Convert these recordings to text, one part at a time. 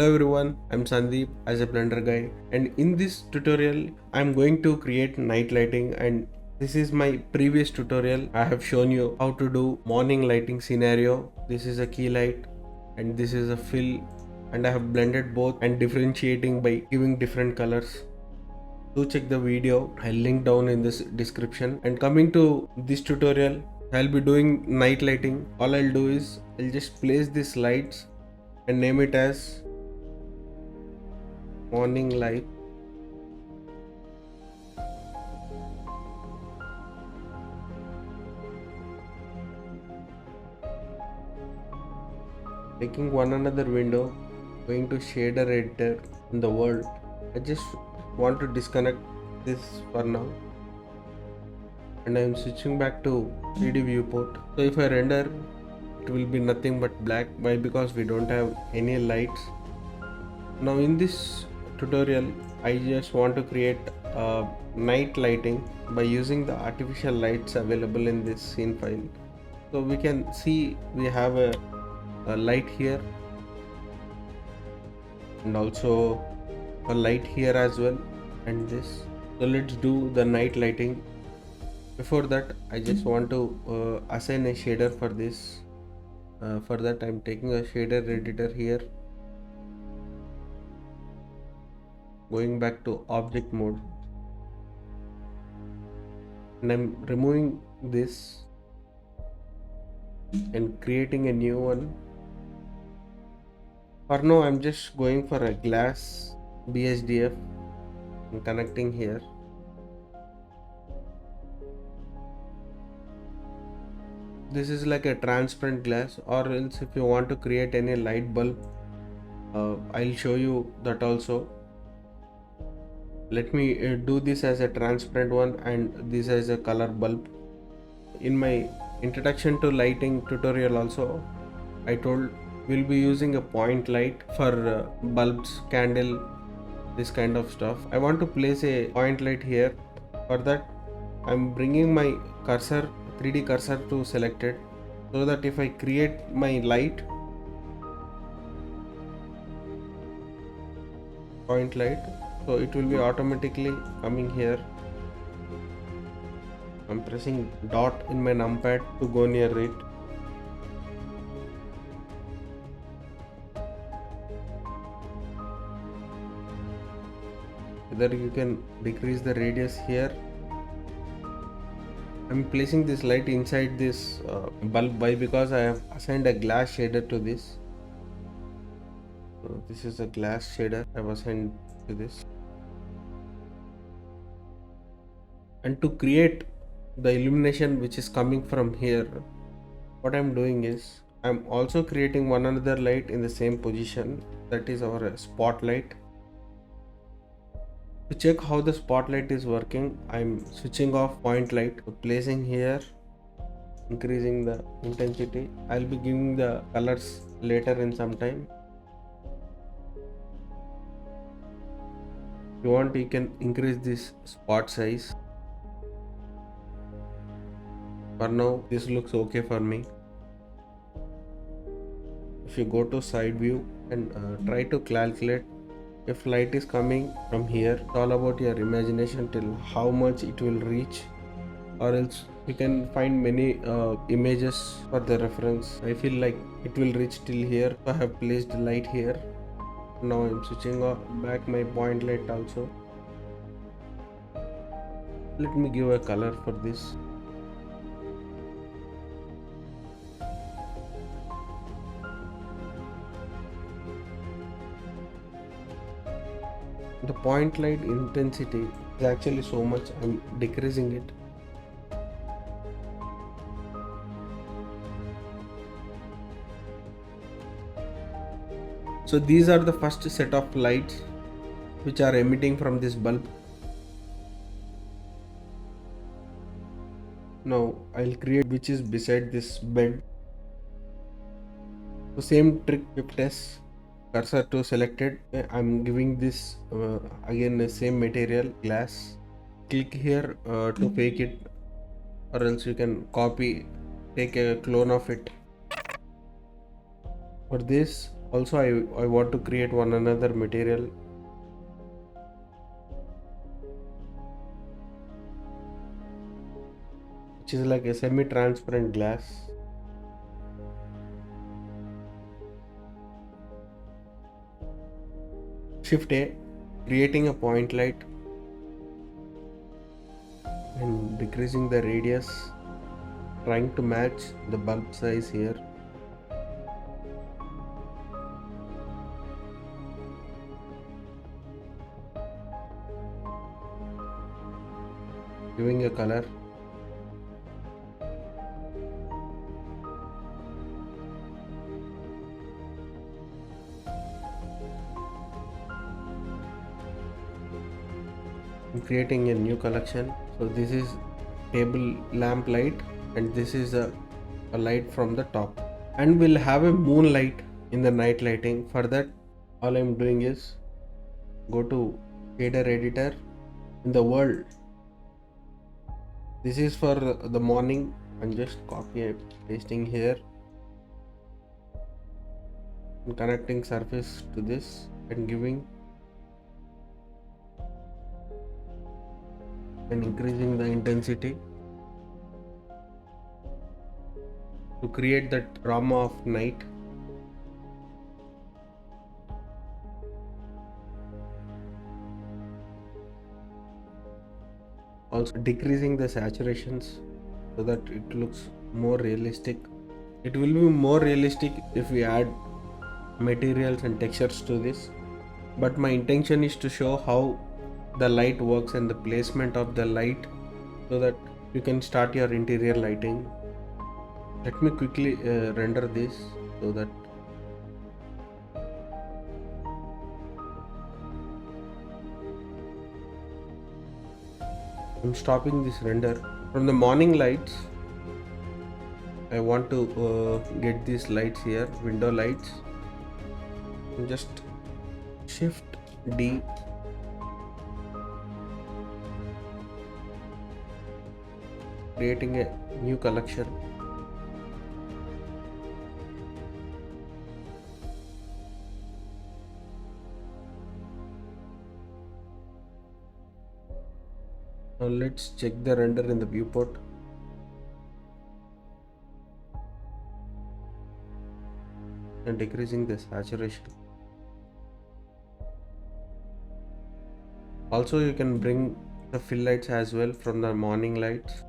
Hello everyone, I'm Sandeep as a Blender guy, and in this tutorial I'm going to create night lighting, and this is my previous tutorial. I have shown you how to do morning lighting scenario. This is a key light and this is a fill, and I have blended both and differentiating by giving different colors. Do check the video, I'll link down in this description. And coming to this tutorial, I'll be doing night lighting. All I'll do is I'll just place these lights and name it as morning light. Taking one another window, going to shader editor in the world. I just want to disconnect this for now, and I am switching back to 3D viewport. So if I render, it will be nothing but black. Why? Because we don't have any lights. Now in this tutorial I just want to create night lighting by using the artificial lights available in this scene file. So we can see we have a light here and also a light here as well, and this. So let's do the night lighting. Before that I just want to assign a shader for this. For that I'm taking a shader editor here, going back to object mode, and I'm removing this and creating a new one. For now I'm just going for a glass BSDF and connecting here. This is like a transparent glass, or else if you want to create any light bulb, I'll show you that also. Let me do this as a transparent one and this as a color bulb. In my introduction to lighting tutorial also I told we'll be using a point light for bulbs, candle, this kind of stuff. I want to place a point light here. For that I'm bringing my cursor, 3D cursor to selected, so that if I create my light, point light, so it will be automatically coming here. I'm pressing dot in my numpad to go near it. Either you can decrease the radius here. I'm placing this light inside this bulb. Why? Because I have assigned a glass shader to this. So this is a glass shader I have assigned to this. And to create the illumination which is coming from here, what I'm doing is I'm also creating one another light in the same position, that is our spotlight. To check how the spotlight is working, I'm switching off point light, placing here, increasing the intensity. I'll be giving the colors later in some time. If you want, you can increase this spot size. For now this looks okay for me. If you go to side view and try to calculate if light is coming from here, it's all about your imagination till how much it will reach, or else you can find many images for the reference. I feel like it will reach till here, so I have placed light here. Now I'm switching back my point light also. Let me give a color for this. The point light intensity is actually so much, I'm decreasing it. So these are the first set of lights which are emitting from this bulb. Now I'll create which is beside this bed. So same trick, shift S, cursor to selected. I'm giving this again the same material, glass. Click here to fake it, or else you can copy, take a clone of it. For this Also, I want to create one another material, which is like a semi-transparent glass. Shift A, creating a point light and decreasing the radius, trying to match the bulb size here. Giving a color. I'm creating a new collection. So this is table lamp light and this is a light from the top. And we'll have a moonlight in the night lighting. For that, all I'm doing is go to shader editor in the world. This is for the morning. I'm just copy and pasting here and connecting surface to this and giving and increasing the intensity to create that drama of night. Also decreasing the saturations so that it looks more realistic. It will be more realistic if we add materials and textures to this, but my intention is to show how the light works and the placement of the light so that you can start your interior lighting. Let me quickly render this so that I'm stopping this render. From the morning lights, I want to get these lights here, window lights. And just shift D, creating a new collection. Now let's check the render in the viewport. And decreasing the saturation. Also, you can bring the fill lights as well from the morning lights.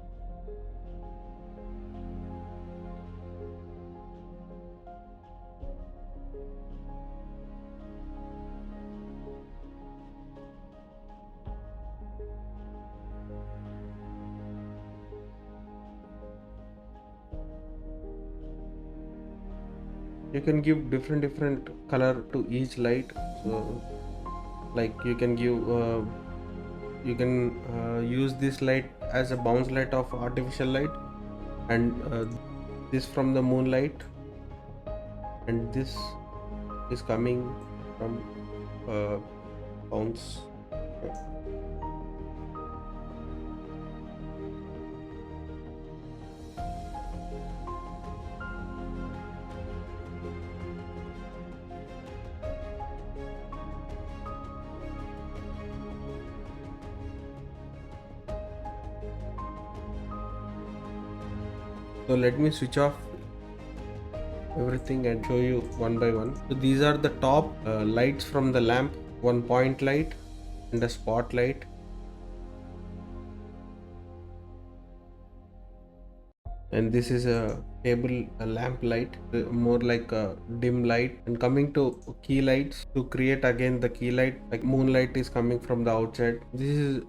You can give different color to each light. So like you can give use this light as a bounce light of artificial light, and this from the moonlight, and this is coming from bounce. So let me switch off everything and show you one by one. So these are the top lights from the lamp, one point light and a spotlight. And this is a table lamp light, more like a dim light. And coming to key lights, to create again the key light, like moonlight is coming from the outside. This is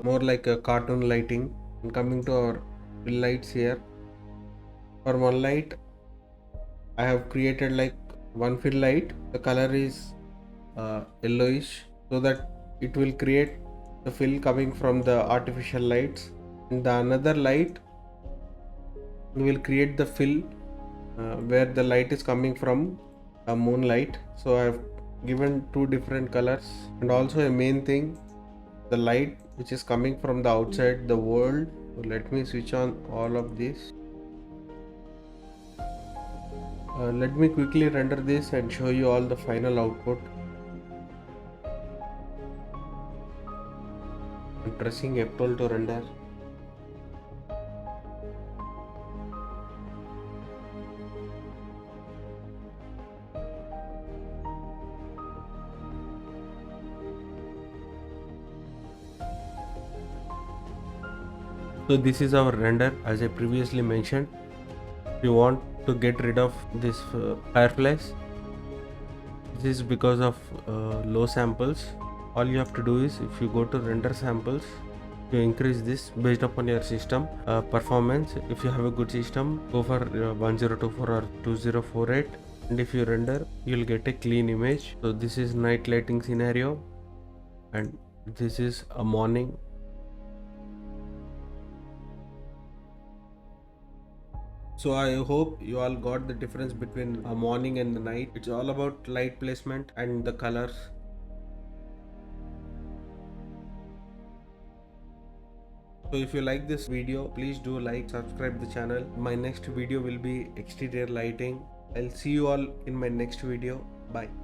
more like a cartoon lighting. And coming to our fill lights here, for one light I have created like one fill light. The color is yellowish, so that it will create the fill coming from the artificial lights. And the another light will create the fill where the light is coming from a moonlight. So I have given two different colors. And also a main thing, the light which is coming from the outside the world. So let me switch on all of this. Let me quickly render this and show you all the final output. I'm pressing F12 to render. So this is our render as I previously mentioned. If you want to get rid of this fireplace, this is because of low samples. All you have to do is, if you go to render samples, you increase this based upon your system performance. If you have a good system, go for 1024 or 2048, and if you render, you'll get a clean image. So this is night lighting scenario, and this is a morning. So I hope you all got the difference between a morning and the night. It's all about light placement and the colors. So if you like this video, please do like, subscribe the channel. My next video will be exterior lighting. I'll see you all in my next video. Bye.